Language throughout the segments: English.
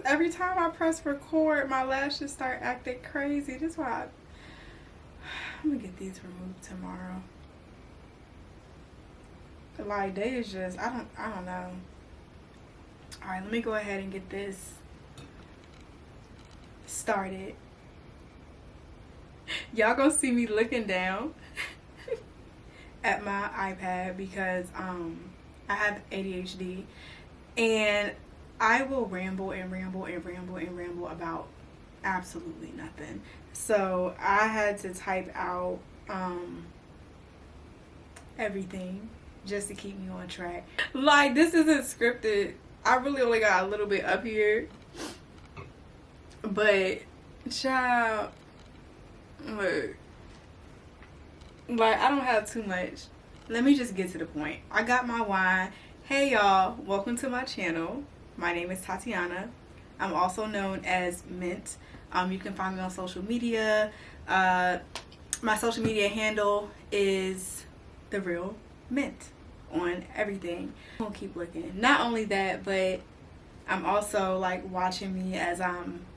every time I press record, my lashes start acting crazy. That's why I'm gonna get these removed tomorrow. Like, they is just, I don't know. Alright, let me go ahead and get this started. Y'all gonna see me looking down at my iPad because I have ADHD and I will ramble and ramble and ramble and ramble about absolutely nothing. So I had to type out everything just to keep me on track. Like, this isn't scripted. I really only got a little bit up here, but child, look, like, I don't have too much. Let me just get to the point. I got my wine. Hey y'all, welcome to my channel. My name is Tatiana. I'm also known as Mint. You can find me on social media. My social media handle is The Real Mint on everything. I'm gonna keep looking. Not only that, but I'm also like watching me as I'm,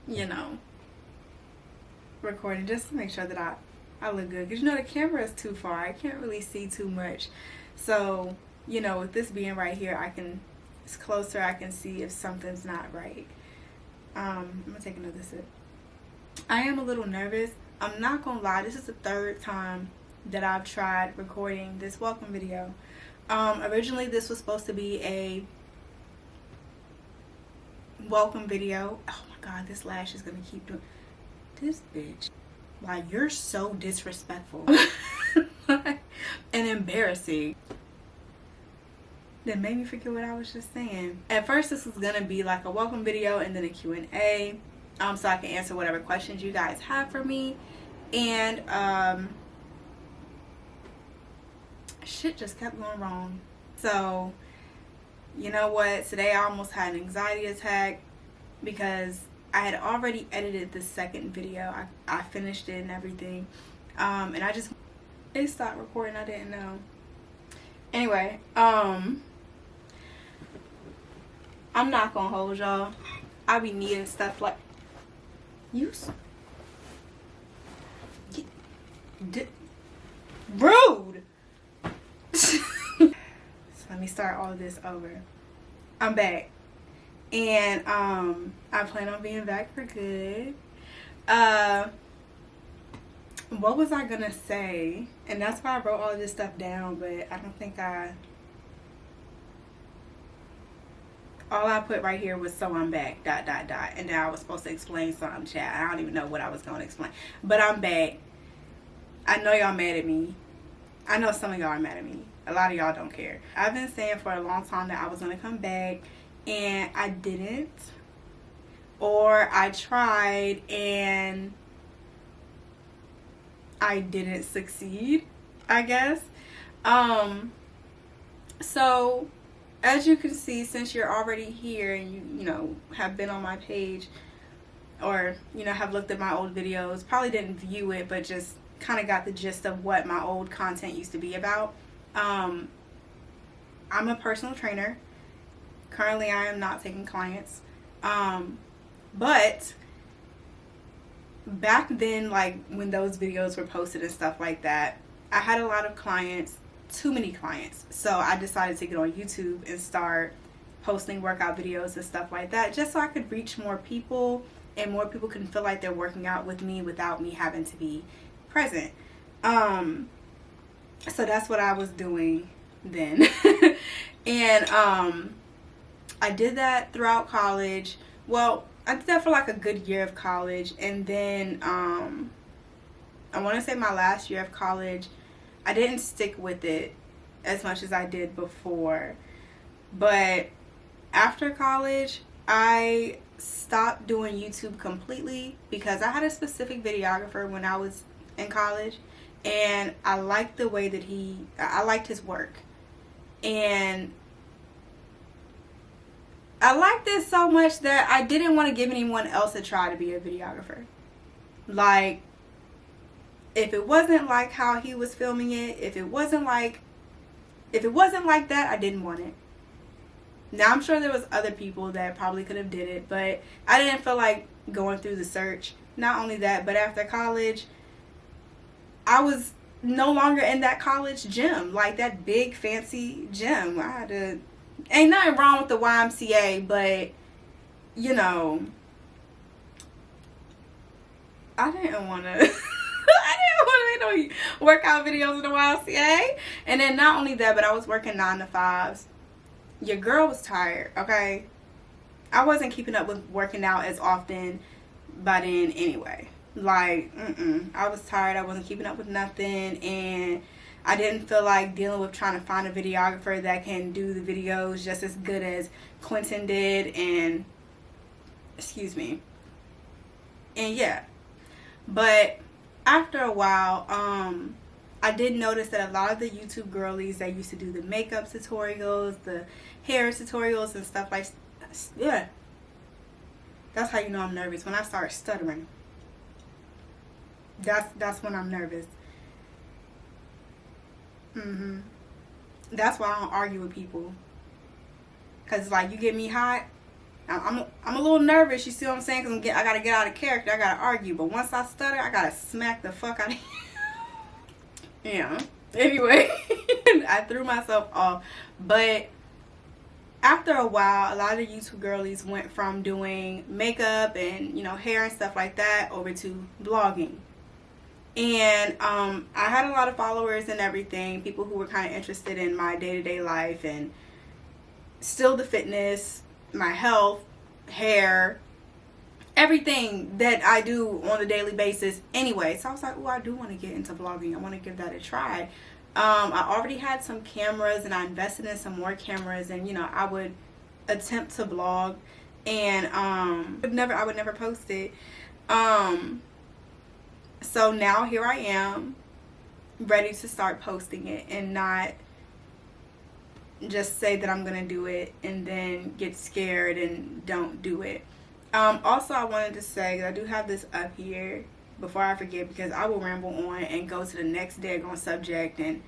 you know, recording, just to make sure that I look good. Because, you know, the camera is too far. I can't really see too much. So, you know, with this being right here, it's closer. I can see if something's not right. I'm gonna take another sip. I am a little nervous. I'm not gonna lie. This is the third time that I've tried recording this welcome video. Originally this was supposed to be a welcome video. Oh my god, this lash is gonna keep doing this, bitch. Like, you're so disrespectful and embarrassing. That made me forget what I was just saying. At first this was gonna be like a welcome video and then a Q&A, so I can answer whatever questions you guys have for me. And shit just kept going wrong. So, you know what? Today I almost had an anxiety attack because I had already edited the second video. I finished it and everything. And it stopped recording. I didn't know. Anyway, I'm not gonna hold y'all. I be needing stuff like rude. So let me start all of this over. I'm back. And I plan on being back for good. What was I gonna say? And that's why I wrote all this stuff down, but I don't think all I put right here was so I'm back, ... And then I was supposed to explain something, chat. I don't even know what I was gonna explain. But I'm back. I know y'all mad at me. I know some of y'all are mad at me. A lot of y'all don't care. I've been saying for a long time that I was gonna come back, and I didn't. Or I tried and I didn't succeed, I guess. So as you can see, since you're already here and you know have been on my page, or you know have looked at my old videos, probably didn't view it, but just kind of got the gist of what my old content used to be about. I'm a personal trainer. Currently I am not taking clients, but back then, like when those videos were posted and stuff like that, I had a lot of clients, too many clients. So I decided to get on YouTube and start posting workout videos and stuff like that, just so I could reach more people and more people can feel like they're working out with me without me having to be present. So that's what I was doing then. And I did that throughout college. Well, I did that for like a good year of college, and then I want to say my last year of college, I didn't stick with it as much as I did before. But after college, I stopped doing YouTube completely because I had a specific videographer when I was in college, and I liked the way that I liked his work. And I liked it so much that I didn't want to give anyone else a try to be a videographer. Like, if it wasn't like how he was filming it, if it wasn't like that, I didn't want it. Now I'm sure there was other people that probably could have did it, but I didn't feel like going through the search. Not only that, but after college, I was no longer in that college gym, like that big fancy gym. I had to, ain't nothing wrong with the YMCA, but you know, I didn't want to I didn't want to make no workout videos in the YMCA. And then not only that, but I was working 9 to 5s. Your girl was tired, okay? I wasn't keeping up with working out as often by then anyway. Like, I was tired. I wasn't keeping up with nothing, and I didn't feel like dealing with trying to find a videographer that can do the videos just as good as Quentin did, and excuse me. And yeah, but after a while, I did notice that a lot of the YouTube girlies that used to do the makeup tutorials, the hair tutorials and stuff like, yeah, that's how you know I'm nervous, when I start stuttering. That's when I'm nervous. That's why I don't argue with people, cause like, you get me hot, I'm a little nervous. You see what I'm saying? Cause I gotta get out of character. I gotta argue. But once I stutter, I gotta smack the fuck out of you. Yeah. Anyway, I threw myself off. But after a while, a lot of the YouTube girlies went from doing makeup and, you know, hair and stuff like that over to vlogging. And I had a lot of followers and everything, people who were kind of interested in my day-to-day life and still the fitness, my health, hair, everything that I do on a daily basis anyway. So I was like, oh, I do want to get into vlogging. I want to give that a try. I already had some cameras, and I invested in some more cameras, and you know, I would attempt to vlog, and I would never post it. So now here I am, ready to start posting it, and not just say that I'm gonna do it and then get scared and don't do it. Also, I wanted to say, I do have this up here before I forget, because I will ramble on and go to the next daggone subject and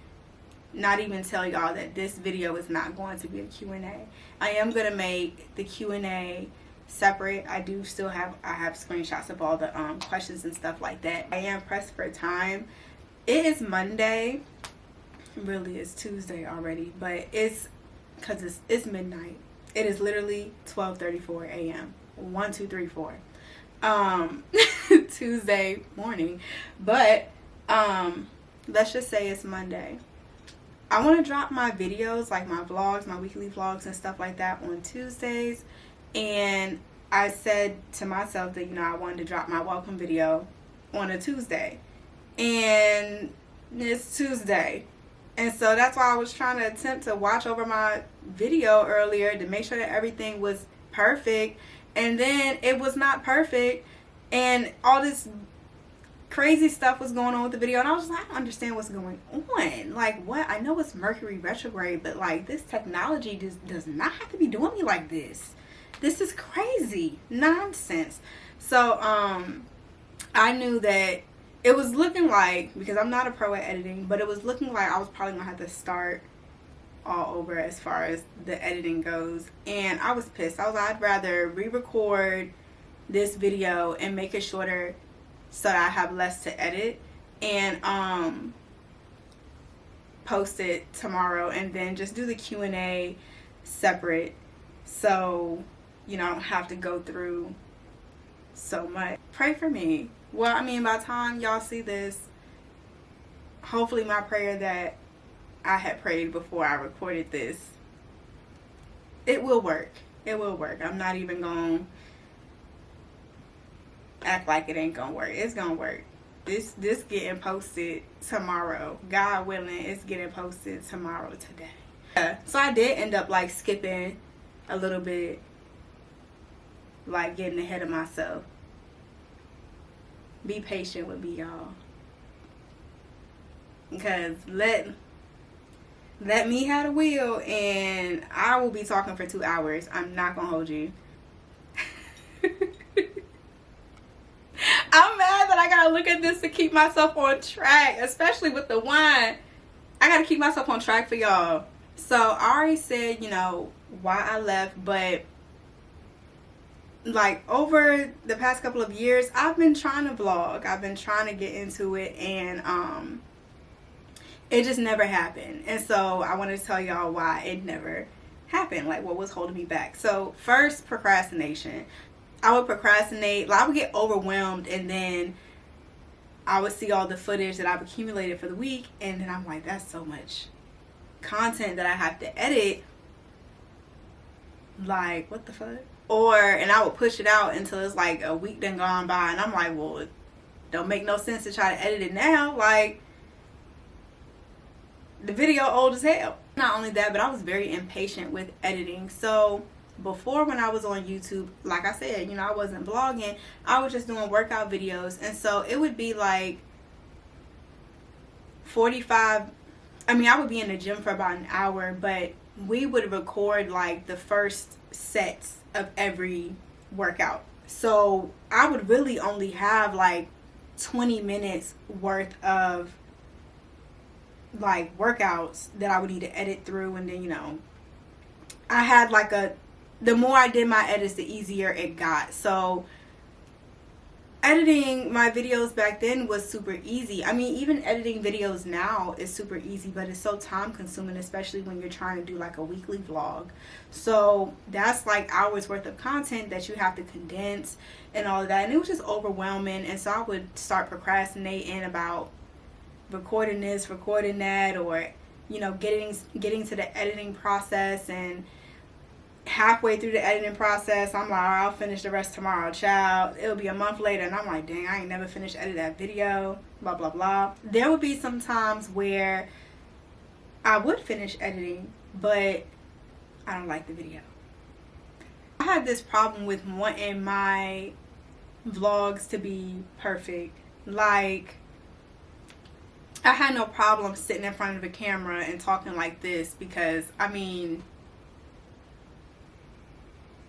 not even tell y'all that this video is not going to be a Q&A. I am going to make the Q&A separate. I have screenshots of all the questions and stuff like that. I am pressed for time. It is Monday. Really, it's Tuesday already, but it's because it's midnight. It is literally 12:34 a.m. 1, 2, 3, 4 Tuesday morning, but let's just say it's Monday. I want to drop my videos, like my vlogs, my weekly vlogs and stuff like that, on Tuesdays. And I said to myself that, you know, I wanted to drop my welcome video on a Tuesday, and it's Tuesday. And so that's why I was trying to attempt to watch over my video earlier to make sure that everything was perfect. And then it was not perfect, and all this crazy stuff was going on with the video, and I was like, I don't understand what's going on. Like, what? I know it's Mercury retrograde, but like, this technology does not have to be doing me like this. This is crazy nonsense. So I knew that it was looking like, because I'm not a pro at editing, but it was looking like I was probably gonna have to start all over as far as the editing goes. And I was pissed. I was like, I'd rather re-record this video and make it shorter so that I have less to edit, and post it tomorrow, and then just do the Q&A separate, so you know, I don't have to go through so much. Pray for me. Well, I mean, by the time y'all see this, hopefully my prayer that I had prayed before I recorded this, it will work. It will work. I'm not even gonna act like it ain't gonna work. It's gonna work. This getting posted tomorrow. God willing, it's getting posted tomorrow today. Yeah. So I did end up like skipping a little bit, like getting ahead of myself. Be patient with me, y'all. Because let me have the wheel, and I will be talking for 2 hours. I'm not gonna hold you. I'm mad that I gotta look at this to keep myself on track, especially with the wine. I gotta keep myself on track for y'all. So I already said, you know, why I left, but like over the past couple of years, I've been trying to vlog. I've been trying to get into it, and it just never happened. And so I wanted to tell y'all why it never happened, like what was holding me back. So first, procrastination. I would procrastinate, like I would get overwhelmed, and then I would see all the footage that I've accumulated for the week, and then I'm like, that's so much content that I have to edit. Like, what the fuck? And I would push it out until it's like a week done gone by, and I'm like, well, it don't make no sense to try to edit it now. Like, the video old as hell. Not only that, but I was very impatient with editing. So before, when I was on YouTube, like I said, you know, I wasn't vlogging, I was just doing workout videos. And so it would be like 45, I mean, I would be in the gym for about an hour, but we would record like the first sets of every workout. So I would really only have like 20 minutes worth of like workouts that I would need to edit through. And then, you know, I had like the more I did my edits, the easier it got. So editing my videos back then was super easy. I mean, even editing videos now is super easy, but it's so time consuming, especially when you're trying to do like a weekly vlog. So that's like hours worth of content that you have to condense and all of that. And it was just overwhelming. And so I would start procrastinating about recording this, recording that, or, you know, getting to the editing process, and halfway through the editing process, I'm like, all right, I'll finish the rest tomorrow, child. It'll be a month later, and I'm like, dang, I ain't never finished editing that video, blah, blah, blah. There would be some times where I would finish editing, but I don't like the video. I had this problem with wanting my vlogs to be perfect. Like, I had no problem sitting in front of a camera and talking like this, because, I mean,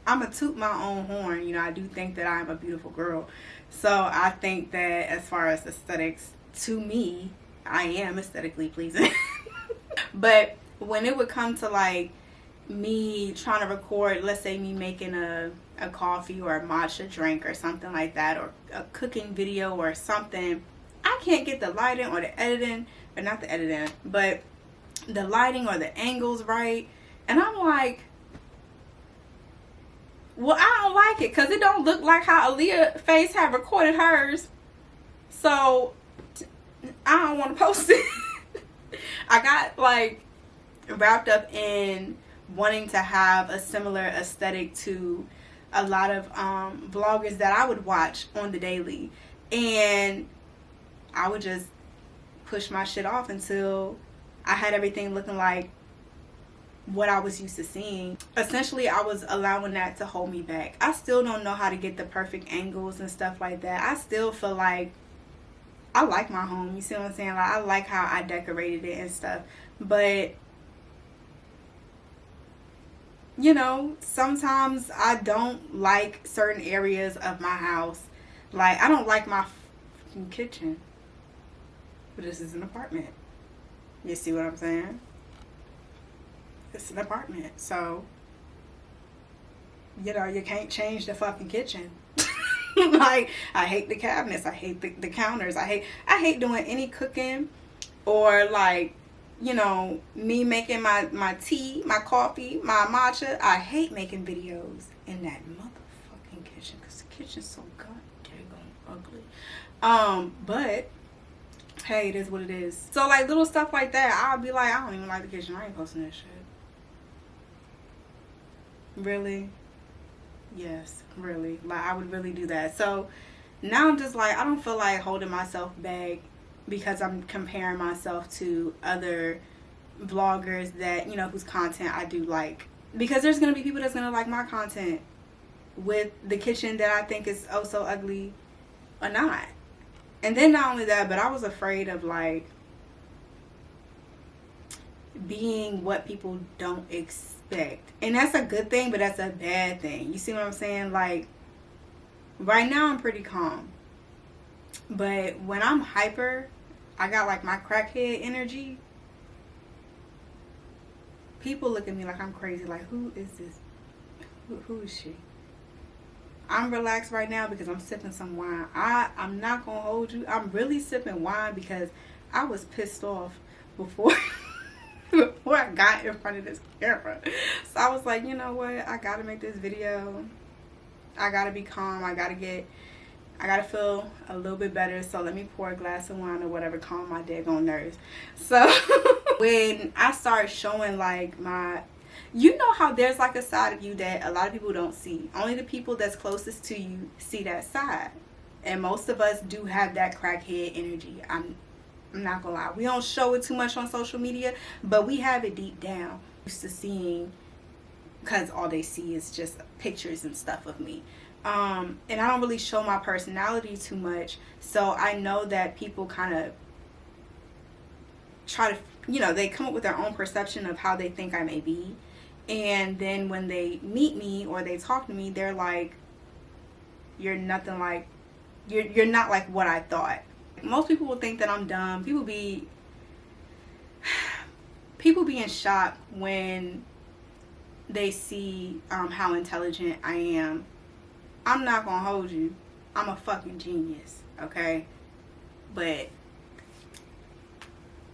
I'm a toot my own horn. You know, I do think that I'm a beautiful girl. So I think that as far as aesthetics, to me, I am aesthetically pleasing. But when it would come to like me trying to record, let's say me making a coffee or a matcha drink or something like that, or a cooking video or something, I can't get the lighting or the editing, or not the editing, but the lighting or the angles right. And I'm like, well, I don't like it, because it don't look like how Aaliyah Face had recorded hers. So I don't want to post it. I got like wrapped up in wanting to have a similar aesthetic to a lot of vloggers that I would watch on the daily, and I would just push my shit off until I had everything looking like what I was used to seeing. Essentially, I was allowing that to hold me back. I still don't know how to get the perfect angles and stuff like that. I still feel like I like my home. You see what I'm saying? Like, I like how I decorated it and stuff. But, you know, sometimes I don't like certain areas of my house. Like, I don't like my fucking kitchen. But this is an apartment. You see what I'm saying? It's an apartment. So, you know, you can't change the fucking kitchen. Like, I hate the cabinets. I hate the counters. I hate doing any cooking, or like, you know, me making my tea, my coffee, my matcha. I hate making videos in that motherfucking kitchen, because the kitchen's so goddamn ugly. But hey, it is what it is. So like little stuff like that, I'll be like, I don't even like the kitchen. I ain't posting that shit. Really? Yes, really. Like, I would really do that. So now I'm just like, I don't feel like holding myself back because I'm comparing myself to other vloggers that, you know, whose content I do like. Because there's going to be people that's going to like my content with the kitchen that I think is oh so ugly or not. And then not only that, but I was afraid of like being what people don't expect. And that's a good thing, but that's a bad thing. You see what I'm saying? Like, right now I'm pretty calm. But when I'm hyper, I got like my crackhead energy. people look at me like I'm crazy. Like, who is this? Who is she? I'm relaxed right now because I'm sipping some wine. I'm not going to hold you. I'm really sipping wine because I was pissed off before before I got in front of this camera. So I was like, you know what? I got to make this video. I got to be calm. I got to feel a little bit better. So let me pour a glass of wine or whatever, calm my daggone nerves. So when I started showing like you know how there's like a side of you that a lot of people don't see. Only the people that's closest to you see that side. And most of us do have that crackhead energy. I'm not gonna lie. We don't show it too much on social media, but we have it deep down. Used to seeing, because all they see is just pictures and stuff of me. And I don't really show my personality too much. So I know that people kind of try to, you know, they come up with their own perception of how they think I may be. And then when they meet me or they talk to me, they're like, you're nothing like, you're not like what I thought. Most people will think that I'm dumb. People be in shock when they see how intelligent I am. I'm not gonna hold you. I'm a fucking genius, okay? But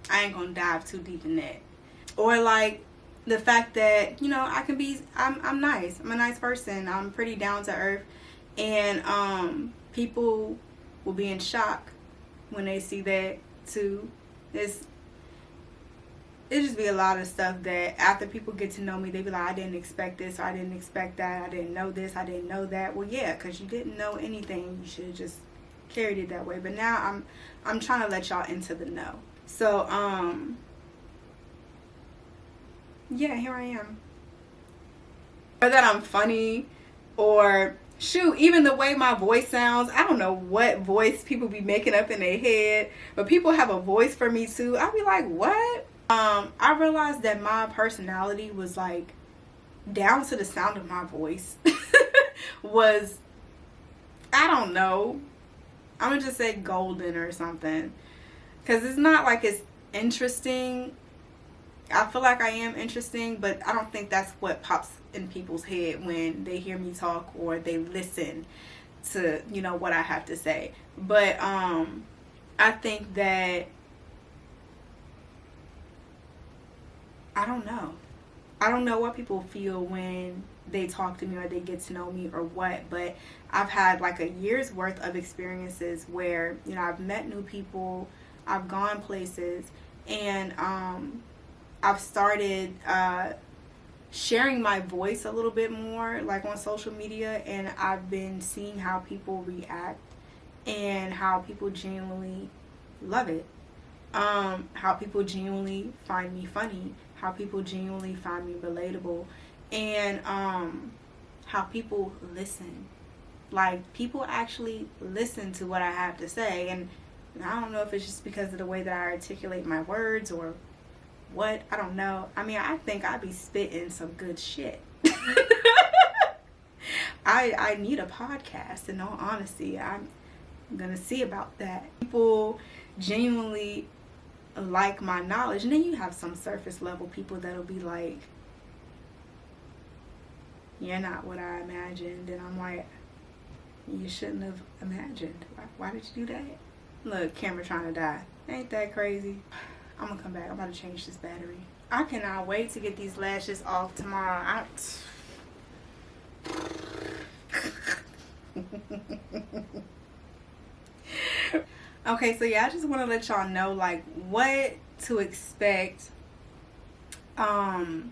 I ain't gonna dive too deep in that. Or like the fact that, you know, I'm nice. I'm a nice person. I'm pretty down to earth. And people will be in shock when they see that too. It just be a lot of stuff that after people get to know me, they be like, I didn't expect this, or I didn't expect that, I didn't know this, I didn't know that. Well, yeah, because you didn't know anything. You should have just carried it that way. But now I'm trying to let y'all into the know. So, yeah, here I am. Or that I'm funny, or shoot, even the way my voice sounds. I don't know what voice people be making up in their head, but people have a voice for me too. I be like, what? I realized that my personality was like, down to the sound of my voice, was, I don't know, I'm gonna just say golden or something. Because it's not like it's interesting. I feel like I am interesting, but I don't think that's what pops in people's head when they hear me talk or they listen to, you know, what I have to say. But I think that, I don't know. I don't know what people feel when they talk to me or they get to know me or what, but I've had like a year's worth of experiences where, you know, I've met new people, I've gone places, and I've started sharing my voice a little bit more, like on social media, and I've been seeing how people react and how people genuinely love it. How people genuinely find me funny, how people genuinely find me relatable, and how people listen. Like, people actually listen to what I have to say, and I don't know if it's just because of the way that I articulate my words or what, I don't know. I mean, I think I be spitting some good shit. I need a podcast, in all honesty. I'm gonna see about that. People genuinely like my knowledge, and then you have some surface level people that'll be like, you're not what I imagined, and I'm like, you shouldn't have imagined. Why did you do that? Look, camera trying to die. Ain't that crazy? I'm gonna come back. I'm about to change this battery. I cannot wait to get these lashes off tomorrow. Okay, so yeah, I just want to let y'all know like what to expect now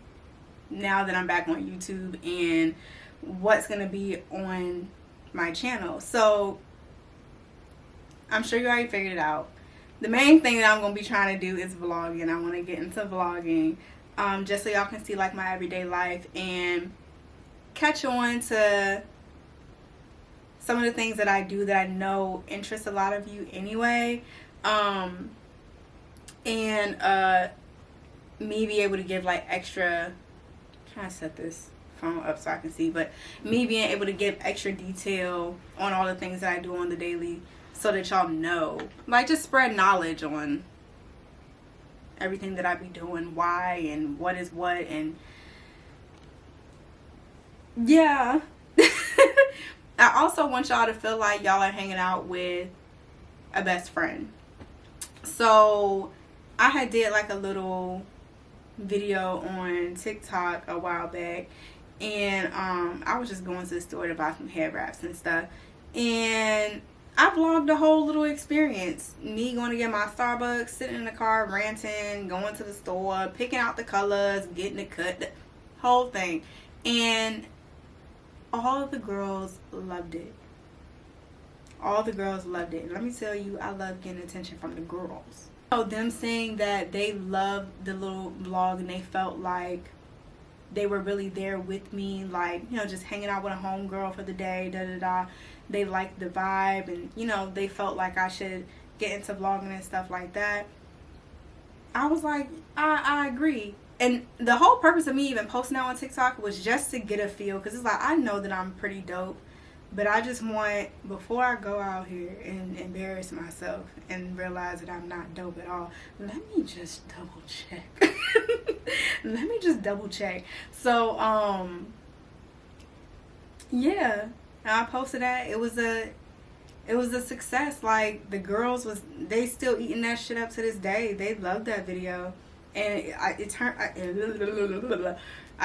that I'm back on YouTube and what's gonna be on my channel. So I'm sure you already figured it out. The main thing that I'm going to be trying to do is vlogging. I want to get into vlogging just so y'all can see like my everyday life and catch on to some of the things that I do that I know interest a lot of you anyway. And me be able to give like extra, trying to set this phone up so I can see, but me being able to give extra detail on all the things that I do on the daily, so that y'all know, like, just spread knowledge on everything that I be doing, why and what is what, and yeah. I also want y'all to feel like y'all are hanging out with a best friend. So I had did like a little video on TikTok a while back, and I was just going to the store to buy some hair wraps and stuff, and I vlogged the whole little experience. Me going to get my Starbucks, sitting in the car, ranting, going to the store, picking out the colors, getting it cut, the whole thing. And all of the girls loved it. All the girls loved it. Let me tell you, I love getting attention from the girls. So them saying that they loved the little vlog and they felt like they were really there with me, like, you know, just hanging out with a homegirl for the day, da da da. They liked the vibe, and, you know, they felt like I should get into vlogging and stuff like that. I was like, I agree. And the whole purpose of me even posting out on TikTok was just to get a feel, because it's like, I know that I'm pretty dope, but I just want, before I go out here and embarrass myself and realize that I'm not dope at all, let me just double check. Let me just double check. So, yeah, I posted that. It was a success. Like, the girls they still eating that shit up to this day. They love that video. And I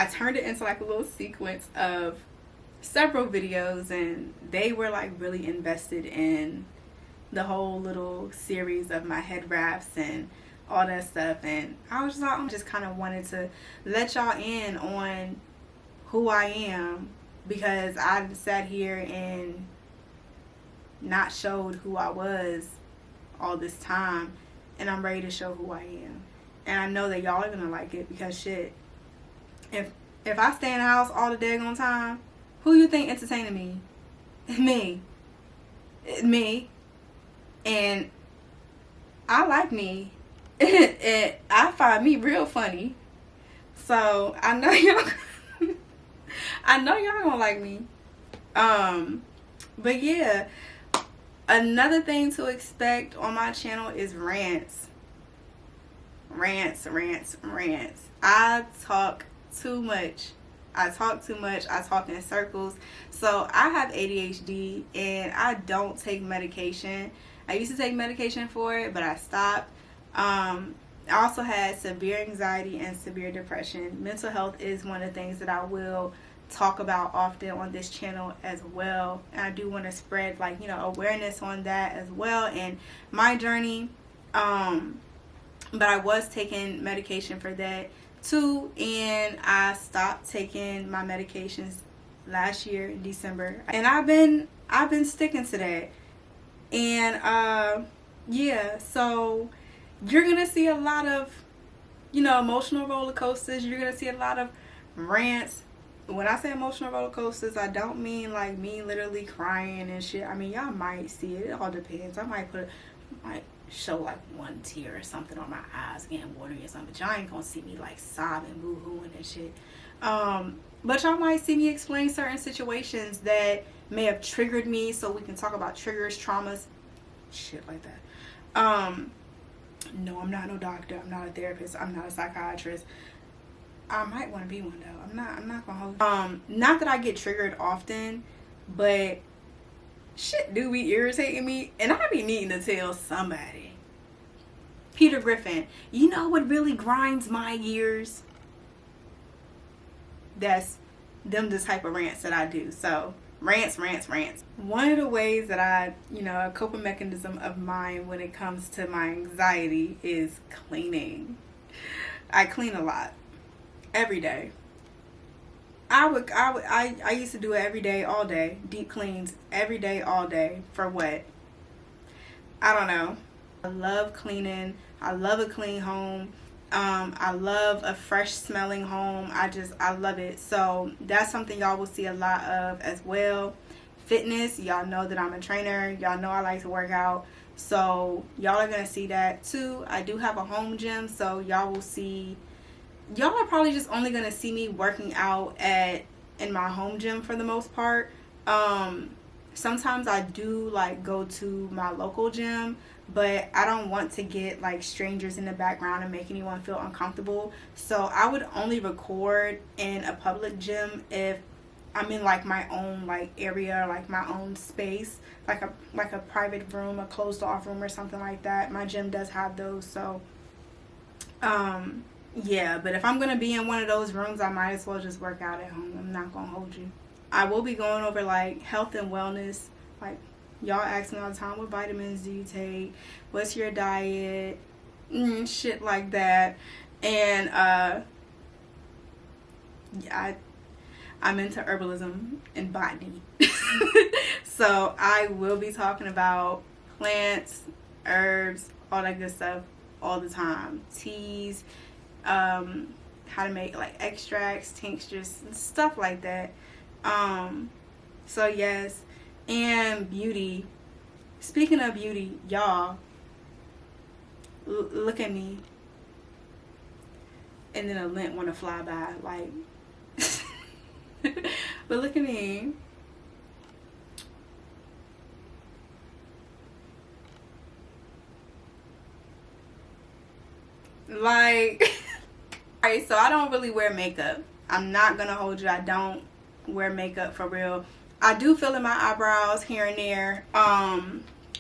turned it into like a little sequence of several videos, and they were like really invested in the whole little series of my head wraps and all that stuff. And I was just like, I just kind of wanted to let y'all in on who I am, because I sat here and not showed who I was all this time, and I'm ready to show who I am. And I know that y'all are gonna like it, because shit, if I stay in the house all the daggone time, who you think entertaining me? Me. And I like me. And I find me real funny. So I know y'all gonna like me. But yeah, another thing to expect on my channel is rants. Rants. I talk too much. I talk in circles. So I have ADHD, and I don't take medication. I used to take medication for it, but I stopped. I also had severe anxiety and severe depression. Mental health is one of the things that I will talk about often on this channel as well. And I do want to spread, like, you know, awareness on that as well, and my journey. But I was taking medication for that too, and I stopped taking my medications last year in December, and I've been sticking to that. And yeah, so you're gonna see a lot of, you know, emotional roller coasters. You're gonna see a lot of rants. When I say emotional roller coasters, I don't mean like me literally crying and shit. I mean, y'all might see it. It all depends. I might show like one tear or something on my eyes getting watery or something, but y'all ain't gonna see me like sobbing, boo-hooing and shit. But y'all might see me explain certain situations that may have triggered me, so we can talk about triggers, traumas, shit like that. No, I'm not no doctor, I'm not a therapist, I'm not a psychiatrist. I might want to be one though. I'm not gonna hold not that I get triggered often, but shit do be irritating me, and I be needing to tell somebody. Peter Griffin, you know what really grinds my gears? That's them the type of rants that I do. So rants. One of the ways that I, you know, a coping mechanism of mine when it comes to my anxiety is cleaning. I clean a lot every day. I used to do it every day, all day. Deep cleans every day, all day. For what? I don't know. I love cleaning. I love a clean home. I love a fresh smelling home. I love it. So that's something y'all will see a lot of as well. Fitness, y'all know that I'm a trainer. Y'all know I like to work out. So y'all are going to see that too. I do have a home gym, so y'all will see. Y'all are probably just only going to see me working out in my home gym for the most part. sometimes I do like go to my local gym, but I don't want to get like strangers in the background and make anyone feel uncomfortable. So I would only record in a public gym if I'm in like my own like area, like my own space, like a private room, a closed off room or something like that. My gym does have those. So yeah, but if I'm gonna be in one of those rooms, I might as well just work out at home. I'm not gonna hold you. I will be going over like health and wellness. Like, y'all ask me all the time, what vitamins do you take? What's your diet? Shit like that. And yeah, I'm into herbalism and botany. So I will be talking about plants, herbs, all that good stuff all the time. Teas, how to make like extracts, tinctures, stuff like that. So yes, and beauty. Speaking of beauty, y'all, look at me. And then a lint want to fly by, like. But look at me. Like, alright, so I don't really wear makeup. I'm not gonna hold you. I don't wear makeup for real. I do fill in my eyebrows here and there,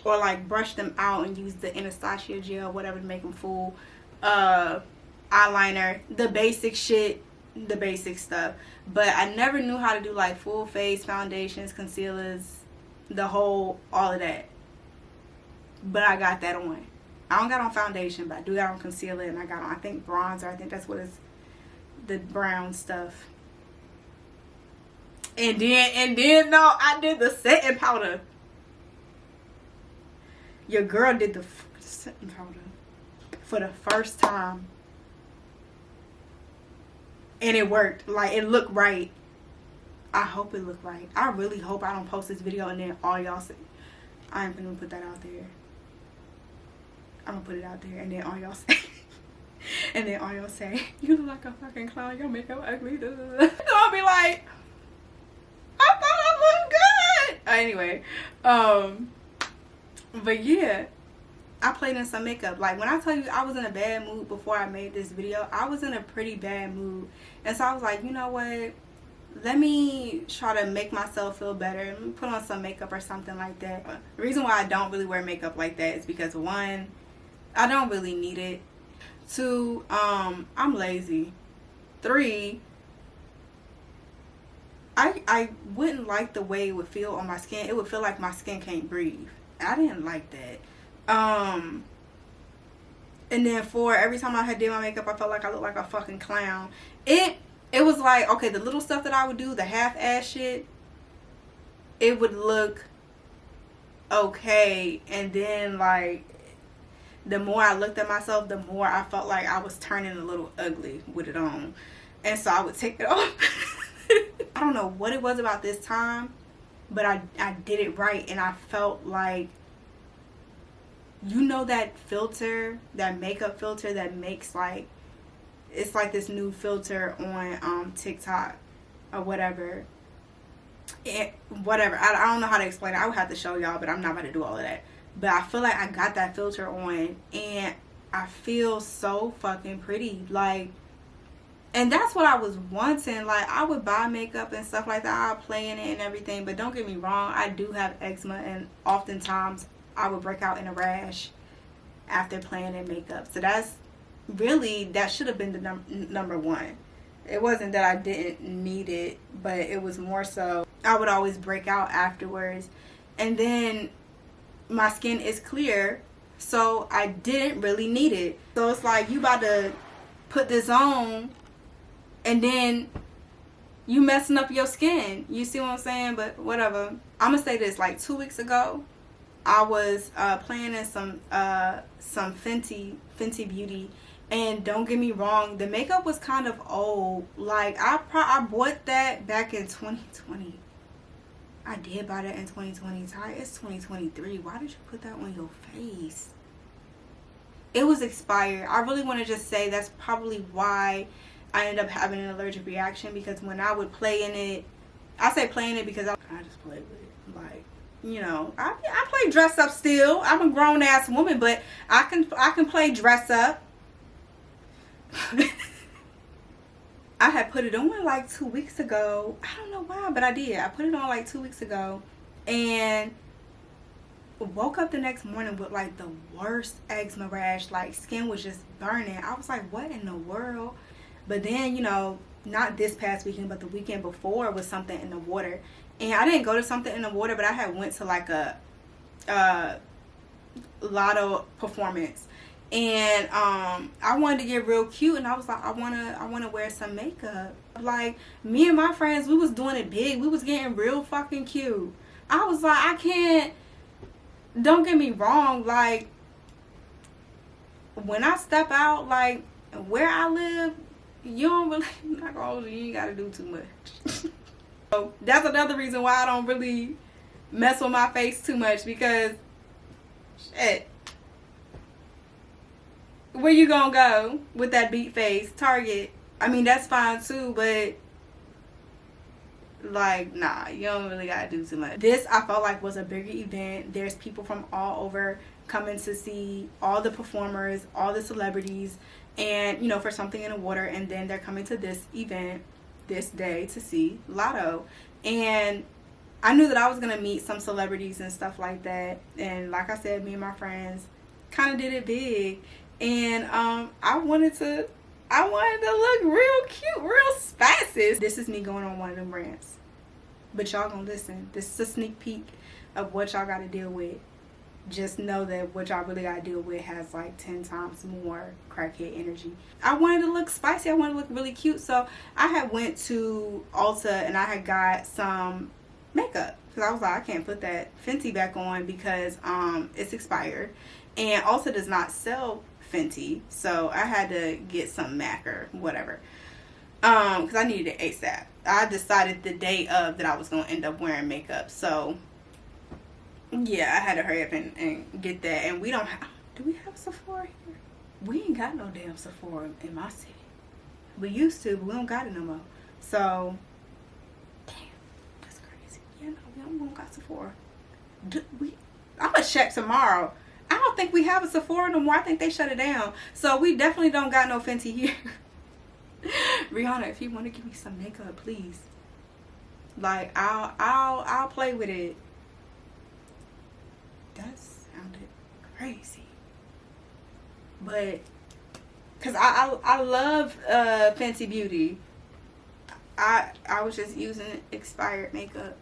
or like brush them out and use the Anastasia gel, whatever, to make them full. Eyeliner, the basic shit, the basic stuff. But I never knew how to do like full face foundations, concealers, all of that. But I got that on. I don't got on foundation, but I do got on concealer, and I got on, I think, bronzer. I think that's what it's, the brown stuff. And then no, I did the setting powder. Your girl did the setting powder for the first time. And it worked. Like, it looked right. I hope it looked right. I really hope I don't post this video and then all y'all say, I ain't gonna put that out there. I'm gonna put it out there and then all y'all say, and then all y'all say, you look like a fucking clown, your makeup ugly. So I'll be like, I thought I looked good. Anyway, but yeah, I played in some makeup. Like, when I tell you I was in a bad mood before I made this video, I was in a pretty bad mood. And so I was like, you know what? Let me try to make myself feel better. Let me put on some makeup or something like that. The reason why I don't really wear makeup like that is because, one, I don't really need it. Two, I'm lazy. Three, I wouldn't like the way it would feel on my skin. It would feel like my skin can't breathe. I didn't like that. And then four, every time I had did my makeup, I felt like I looked like a fucking clown. It was like, okay, the little stuff that I would do, the half-ass shit, it would look okay. And then, like, the more I looked at myself, the more I felt like I was turning a little ugly with it on. And so I would take it off. I don't know what it was about this time, but I did it right. And I felt like, you know, that filter, that makeup filter that makes like, it's like this new filter on TikTok or whatever. Whatever. I don't know how to explain it. I would have to show y'all, but I'm not about to do all of that. But I feel like I got that filter on and I feel so fucking pretty. Like, and that's what I was wanting. Like, I would buy makeup and stuff like that. I would play in it and everything. But don't get me wrong, I do have eczema, and oftentimes I would break out in a rash after playing in makeup. So that's really, that should have been the number one. It wasn't that I didn't need it, but it was more so I would always break out afterwards. And then my skin is clear, so I didn't really need it. So it's like, you about to put this on and then you messing up your skin. You see what I'm saying? But whatever. I'm gonna say this, like 2 weeks ago, I was playing in some Fenty Beauty, and don't get me wrong, the makeup was kind of old. Like, I bought that back in 2020. I did buy that in 2020. Ty, it's 2023. Why did you put that on your face? It was expired. I really want to just say that's probably why I ended up having an allergic reaction, because when I would play in it, I say play in it because I just play with it. Like, you know, I play dress up still. I'm a grown ass woman, but I can play dress up. I had put it on like 2 weeks ago. I don't know why, but I did. I put it on like 2 weeks ago, and woke up the next morning with like the worst eczema rash. Like, skin was just burning. I was like, what in the world? But then, you know, not this past weekend, but the weekend before was something in the water. And I didn't go to something in the water, but I had went to like a lotto performance. And I wanted to get real cute, and I was like, I wanna wear some makeup. Like, me and my friends, we was doing it big. We was getting real fucking cute. I was like, I can't, don't get me wrong, like, when I step out, like, where I live, you don't really, not gonna hold you, you ain't gotta do too much. So that's another reason why I don't really mess with my face too much, because shit, where you gonna go with that beat face? Target. I mean, that's fine too, but like, nah, you don't really gotta do too much. This, I felt like, was a bigger event. There's people from all over coming to see all the performers, all the celebrities, and, you know, for something in the water. And then they're coming to this event this day to see Lotto. And I knew that I was gonna meet some celebrities and stuff like that. And like I said, me and my friends kind of did it big. And I wanted to look real cute, real spicy. This is me going on one of them rants, but y'all gonna listen. This is a sneak peek of what y'all gotta deal with. Just know that what y'all really gotta deal with has like 10 times more crackhead energy. I wanted to look spicy. I wanted to look really cute. So I had went to Ulta and I had got some makeup, because I was like, I can't put that Fenty back on because it's expired, and Ulta does not sell Fenty, so I had to get some MAC or whatever, because I needed it ASAP. I decided the day of that I was going to end up wearing makeup, so yeah, I had to hurry up and get that. And we don't have, do we have a Sephora here? We ain't got no damn Sephora in my city. We used to, but we don't got it no more. So damn, that's crazy. Yeah, no, we don't got Sephora. I'm gonna check tomorrow. I don't think we have a Sephora no more. I think they shut it down. So we definitely don't got no Fenty here. Rihanna, if you want to give me some makeup, please. Like, I'll play with it. That sounded crazy. But cause I love Fenty Beauty. I was just using expired makeup.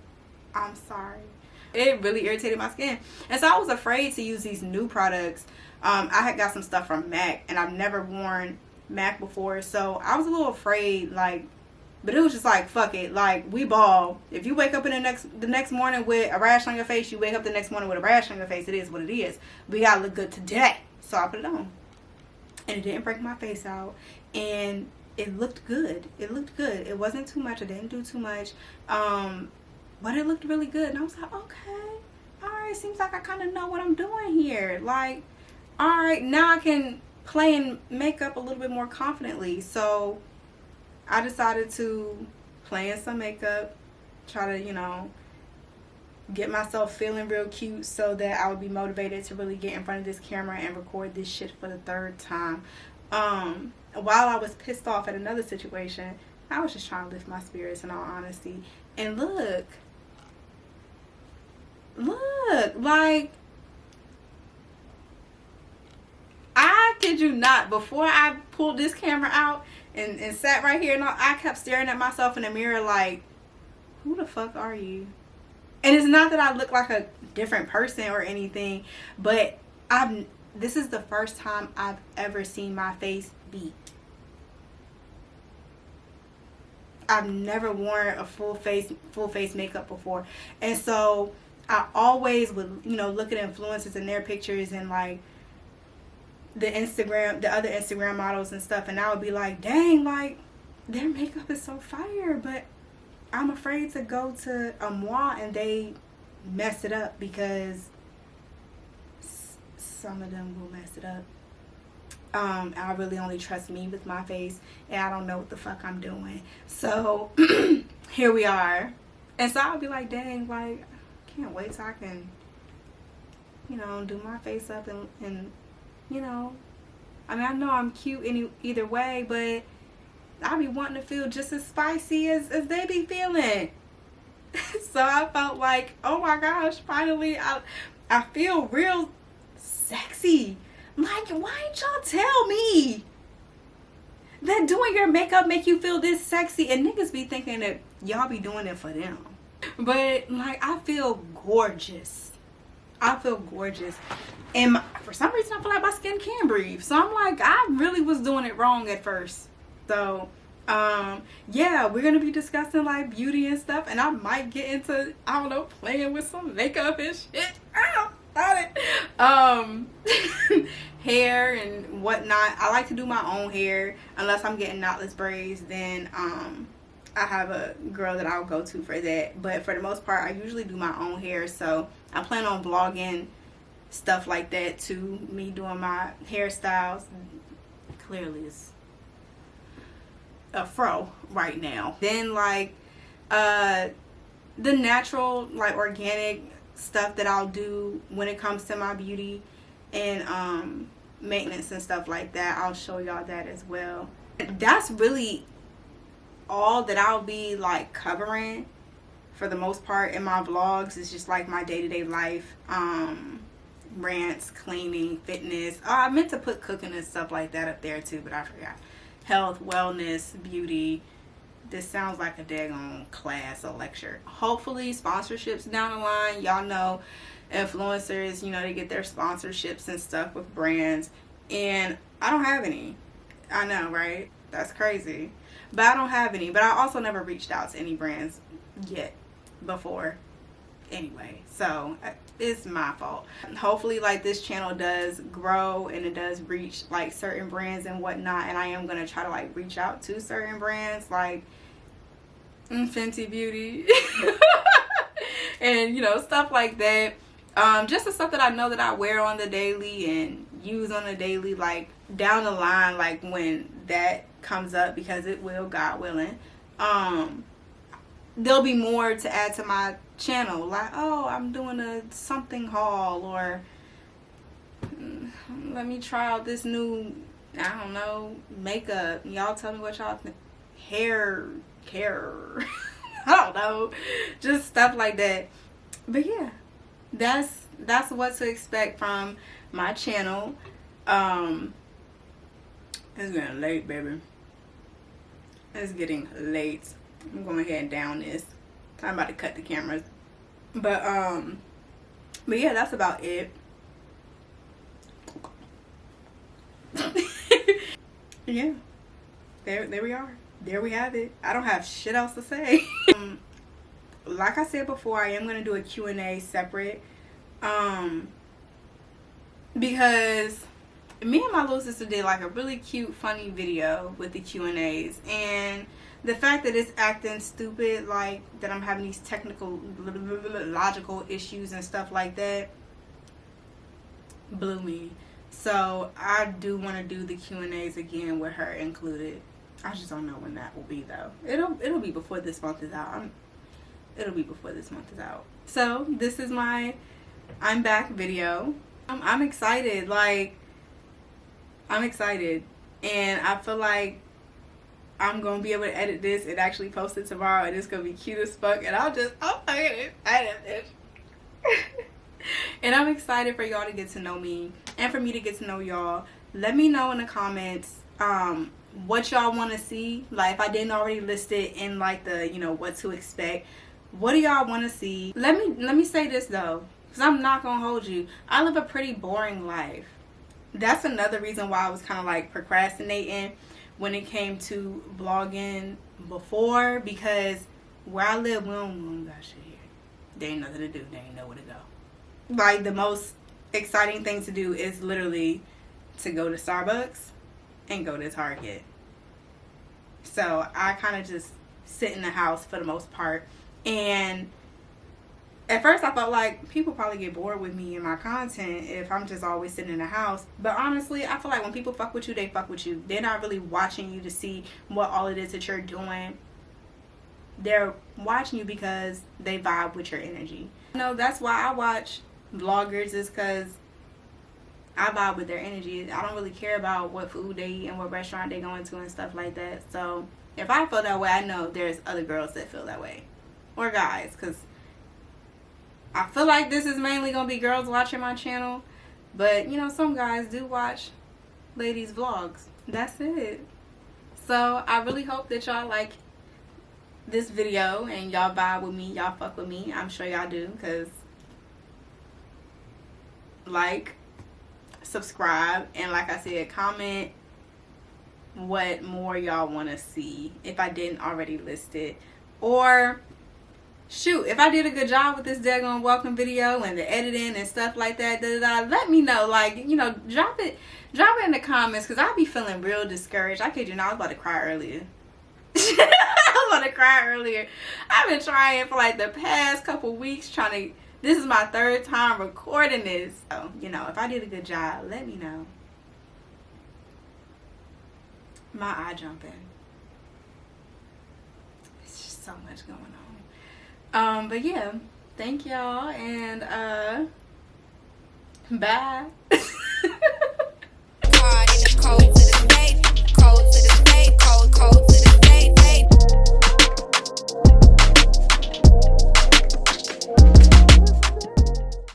I'm sorry. It really irritated my skin, and so I was afraid to use these new products. I had got some stuff from MAC, and I've never worn MAC before, so I was a little afraid, like, but it was just like, fuck it, like, we ball. If you wake up in the next morning with a rash on your face, you wake up the next morning with a rash on your face. It is what it is. We gotta look good today. So I put it on, and it didn't break my face out, and it looked good. It looked good. It wasn't too much. I didn't do too much. But it looked really good, and I was like, okay, all right, seems like I kind of know what I'm doing here. Like, all right, now I can play in makeup a little bit more confidently. So I decided to play in some makeup, try to, you know, get myself feeling real cute so that I would be motivated to really get in front of this camera and record this shit for the 3rd time. While I was pissed off at another situation, I was just trying to lift my spirits, in all honesty. And look, like, I kid you not, before I pulled this camera out and sat right here, and I kept staring at myself in the mirror like, who the fuck are you? And it's not that I look like a different person or anything, but this is the first time I've ever seen my face beat. I've never worn a full face makeup before, and so I always would, you know, look at influencers and their pictures and like the other Instagram models and stuff, and I would be like, dang, like, their makeup is so fire, but I'm afraid to go to a moi and they mess it up, because some of them will mess it up. I really only trust me with my face, and I don't know what the fuck I'm doing. So here we are. And so I'll be like, dang, like, can't wait till I can, you know, do my face up and you know, I mean, I know I'm cute either way, but I be wanting to feel just as spicy as they be feeling. So I felt like, oh my gosh, finally I feel real sexy. Like, why didn't y'all tell me that doing your makeup make you feel this sexy? And niggas be thinking that y'all be doing it for them. But like, I feel gorgeous. I feel gorgeous. And for some reason I feel like my skin can breathe. So I'm like, I really was doing it wrong at first. So yeah, we're gonna be discussing like beauty and stuff, and I might get into, I don't know, playing with some makeup and shit. Hair and whatnot. I like to do my own hair unless I'm getting knotless braids. Then I have a girl that I'll go to for that, but for the most part I usually do my own hair. So I plan on vlogging stuff like that too, me doing my hairstyles. Clearly it's a fro right now. Then like the natural, like organic stuff that I'll do when it comes to my beauty and maintenance and stuff like that, I'll show y'all that as well. That's really all that I'll be like covering for the most part in my vlogs. It's just like my day-to-day life, rants, cleaning, fitness. I meant to put cooking and stuff like that up there too, but I forgot. Health, wellness, beauty. This sounds like a daggone class, a lecture. Hopefully sponsorships down the line. Y'all know influencers, you know, they get their sponsorships and stuff with brands, and I don't have any. I know, right? That's crazy. But I don't have any. But I also never reached out to any brands yet before anyway, so it's my fault. Hopefully like this channel does grow and it does reach like certain brands and whatnot, and I am gonna try to like reach out to certain brands like Fenty Beauty and you know, stuff like that. Just the stuff that I know that I wear on the daily and use on the daily, like down the line, like when that comes up, because it will, God willing, there'll be more to add to my channel, like, oh, I'm doing a something haul, or let me try out this new, I don't know, makeup. Y'all tell me what y'all think. Hair care. I don't know, just stuff like that. But yeah, that's what to expect from my channel. It's getting late, baby. It's getting late. I'm going ahead and down this. I'm about to cut the cameras. But yeah, that's about it. Yeah. There we are. There we have it. I don't have shit else to say. Like I said before, I am going to do a Q&A separate. Because me and my little sister did like a really cute, funny video with the Q&As. And the fact that it's acting stupid, like that I'm having these technical, logical issues and stuff like that, blew me. So I do want to do the Q&As again with her included. I just don't know when that will be though. It'll be before this month is out. It'll be before this month is out. So this is my I'm back video. I'm excited. Like, I'm excited, and I feel like I'm gonna be able to edit this and actually post it tomorrow, and it's gonna be cute as fuck, and I'll edit it. And I'm excited for y'all to get to know me and for me to get to know y'all. Let me know in the comments what y'all want to see. Like, if I didn't already list it in like the, you know, what to expect, what do y'all want to see? Let me say this though, because I'm not gonna hold you. I live a pretty boring life. That's another reason why I was kind of like procrastinating when it came to vlogging before, because where I live, we don't got shit here. There ain't nothing to do. There ain't nowhere to go. Like, the most exciting thing to do is literally to go to Starbucks and go to Target. So I kind of just sit in the house for the most part. And at first I felt like people probably get bored with me and my content if I'm just always sitting in the house. But honestly, I feel like when people fuck with you, they fuck with you. They're not really watching you to see what all it is that you're doing they're watching you because they vibe with your energy. You know, that's why I watch vloggers, is because I vibe with their energy. I don't really care about what food they eat and what restaurant they go into and stuff like that. So if I feel that way, I know there's other girls that feel that way, or guys, because I feel like this is mainly gonna be girls watching my channel, but you know, some guys do watch ladies vlogs. That's it. So I really hope that y'all like this video and y'all vibe with me, y'all fuck with me. I'm sure y'all do, because like, subscribe, and like I said, comment what more y'all want to see if I didn't already list it, or shoot, if I did a good job with this daggone welcome video and the editing and stuff like that, let me know. Like, you know, drop it in the comments, because I be feeling real discouraged. I kid you not, I was about to cry earlier. I was about to cry earlier. I've been trying for like the past couple weeks, this is my 3rd time recording this. So, you know, if I did a good job, let me know. My eye jumping. It's just so much going on. But yeah, thank y'all, and bye.